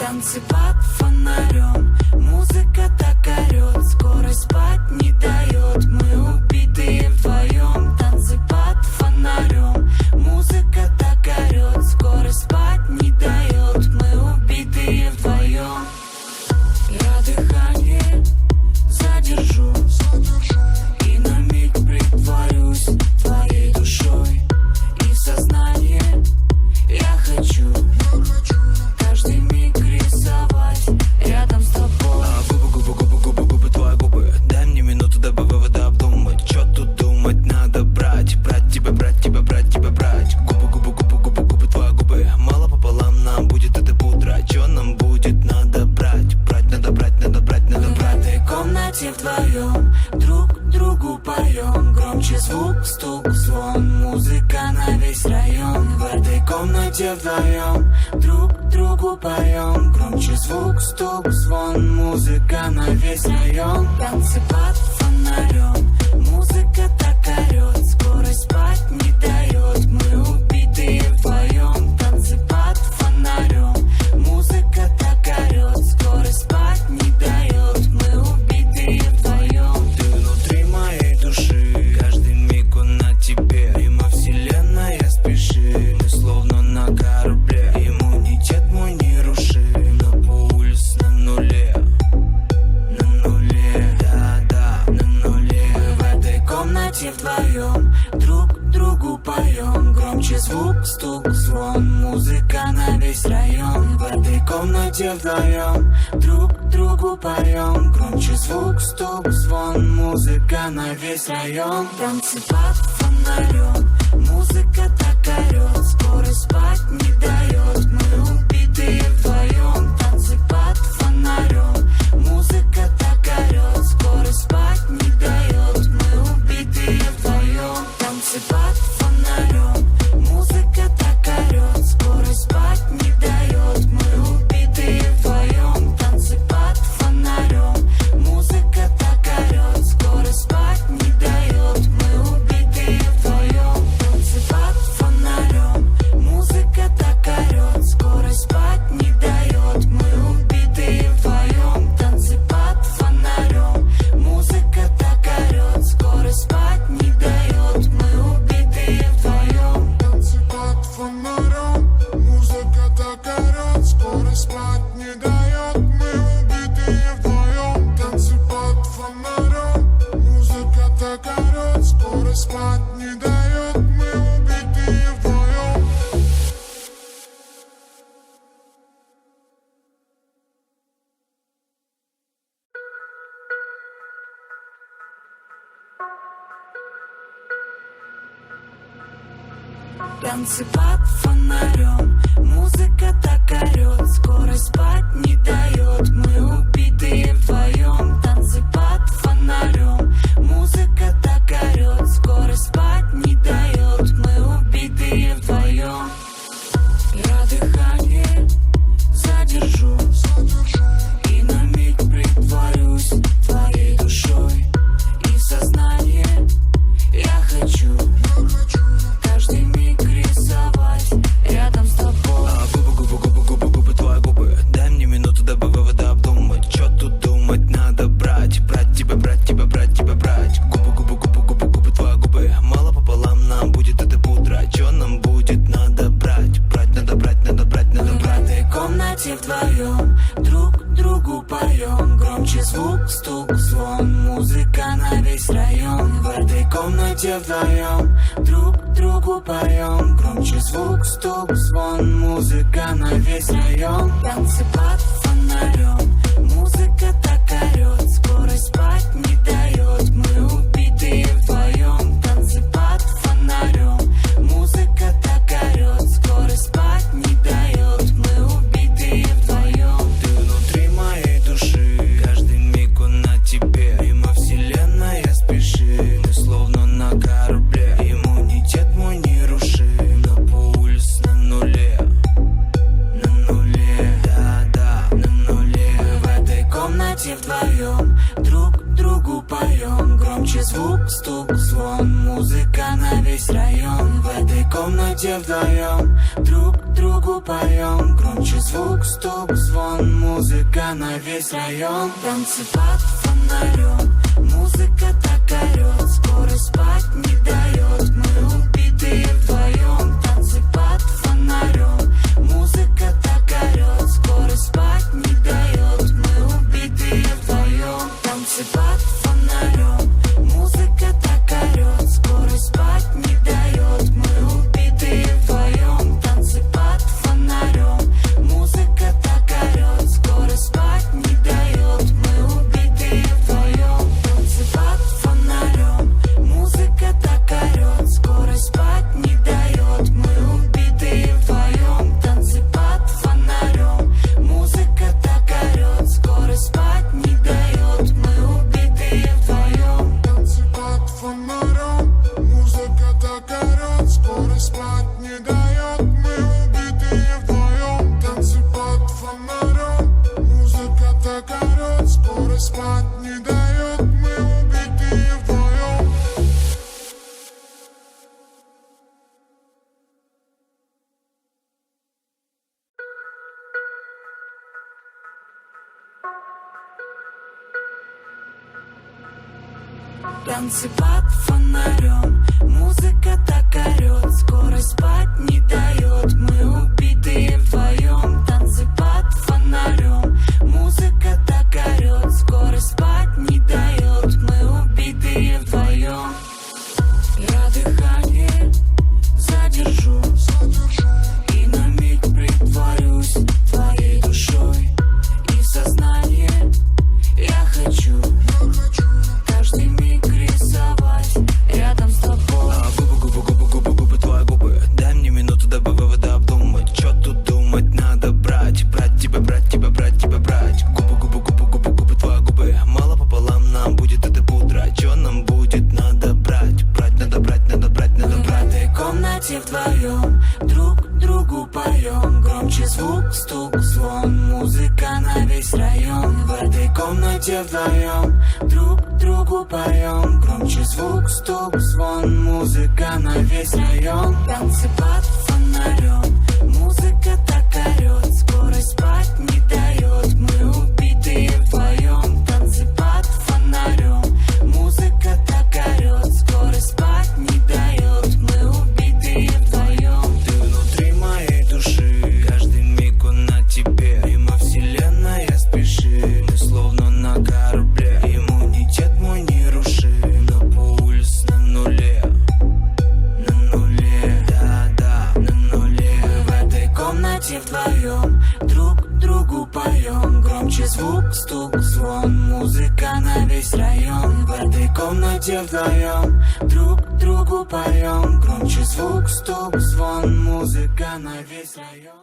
Танцы под фонарем, музыка так орет, скорость спать не дает, мы убитые вдвоем. Танцы под фонарем, музыка так орет, скорость спать не дает, мы убитые вдвоем. Я дыхание задержу и на миг притворюсь твоей душой, и в сознание я хочу каждый миг рисовать рядом с тобой. Губы, твои губы. Дай мне минуту, дабы выводы обдумать. Чё тут думать, надо брать тебя, брать тебя, брать тебя, брать. Губы, твои губы. Мало пополам нам будет это пудра. Чё нам будет, надо брать, надо брать, надо брать, надо брать. В этой комнате вдвоем друг другу поем, громче звук, стук, звон, музыка на весь район. В этой комнате вдвоем друг другу поем, громче звук, стук, звон, музыка на весь район. Танцы под фонарем, музыка так орет, скорость спать не дает, мы убитые вдвоем. Танцы под фонарем, музыка так орет, скорость спать не дает, мы убитые вдвоем. Ты внутри моей души, каждый миг он на тебе. Мимо вселенная спеши, мы словно на корабле. Иммунитет мой не руши, но по улице на нуле, да, на нуле. Мы в этой комнате вдвоем друг другу поем, громче звук, стук, звон, музыка на весь район. В этой комнате вдвоем друг другу поем, громче звук, стук, звон, музыка на весь район. Танцы под фонарем, музыка так орет, скорость спать не дает, мы убитые вдвоем. Танцы под фонарем, музыка так орет, скорость спать не дает, мы убитые вдвоем. Танцы под фонарем, музыка так орет, скорость спать не дает, мы убитые вдвоем. Танцы под фонарем, музыка так орет, скорость спать не дает, мы убитые вдвоем. Танцы под фонарем, музыка так орет, скорость спать не дает, мы убитые вдвоем. Танцы под фонарем, музыка так орет, скорость спать не дает, мы убитые вдвоем. Танцы под фонарем, музыка так орет, скорость спать не дает, мы убитые вдвоем. Танцы под фонарем, музыка так орет, скорость спать не дает, мы убитые вдвоем. Танцы под фонарем, музыка так орет, скорость спать не дает, мы убитые вдвоем. Танцы под фонарем, музыка так орет, скорость спать не дает, мы убитые вдвоем. Я дыхание задержу и на миг притворюсь твоей душой, и в сознание я хочу каждый миг рисовать рядом с тобой. Губы, твои губы. Дай мне минуту, дабы выводы обдумать. Чё тут думать, надо брать тебя, брать тебя, брать тебя, брать. Губы, твои губы. Мало пополам нам будет это пудра. Чё нам будет, надо брать, надо брать, надо брать, надо брать. В этой комнате вдвоем друг другу поем, громче звук, стук, звон, музыка на весь район. В этой комнате вдвоем друг другу поем, громче звук, стук, звон, музыка на весь район. Танцы под фонарем, музыка так орет, скорость спать не дает, мы убитые вдвоем. Танцы под фонарем, музыка так орет, скорость спать не дает, мы убитые вдвоем. Ты внутри моей души, каждый миг он на тебе. Мимо вселенная спеши, мы словно на корабле. Иммунитет мой не руши, но по улице на нуле, да, на нуле. В этой комнате вдвоем друг другу поем, громче звук, стук, звон, музыка на весь район. В этой комнате вдвоем друг другу другу поем. Громче звук, стук, звон, музыка на весь район. Танцы под фонарем, музыка так орет, скоро спать не дает. Мы убитые вдвоем. Танцы под фонарем, музыка так орет, скоро спать не дает. Мы убитые вдвоем. Танцы под фонарем, музыка так орет, скоро спать не дает. Мы убитые вдвоем. Танцы под фонарем, музыка так орет, скоро спать не дает. Мы убитые вдвоем. Танцы под фонарем, музыка так орет, скоро спать не дает. Мы убитые вдвоем. Танцы под фонарем, музыка так орет, скоро спать не дает. Мы убитые вдвоем. Танцы под фонарем, музыка так орет, скоро спать не дает. Мы убитые вдвоем. Танцы под фонарем, музыка так орет, скоро спать не дает. Мы убитые вдвоем. Танцы под фонарем, музыка так орет, скоро спать не дает. Мы убитые вдвоем. Танцы под фонарем, музыка так орет, скоро спать не дает. Мы убитые вдвоем. Я дыхание задержу и на миг притворюсь твоей душой. И в сознание я хочу каждый миг рисовать рядом с тобой. Губы, твои губы. Дай мне минуту, дабы выводы обдумать. Чё тут думать, надо брать. Брать тебя, брать тебя, брать тебя, брать. Губы, твои губы. Мало пополам нам будет эта пудра. Чё нам будет, надо брать. Брать, надо брать, надо брать, надо Мы в брать. этой комнате вдвоем друг другу поем. Громче звук, стук, звон, музыка на весь район. В этой комнате вдвоем друг другу поем. Громче звук, стук, звон, музыка на весь район. Танцы под фонарем, музыка так орет, скоро спать не дает. Мы убитые вдвоем. Танцы под фонарем, музыка так орет, скоро спать не дает. Мы убитые вдвоем. Ты внутри моей души, каждый миг он на тебе. Мимо вселенная спешит, мы словно на корабле. Иммунитет мой не руши, но пульс на нуле. На нуле, да, на нуле. Мы в этой комнате вдвоем друг другу поем. Громче звук, стук, звон, музыка на весь район. В этой комнате вдвоем друг другу поем. Громче звук, стук, звон, музыка на весь район.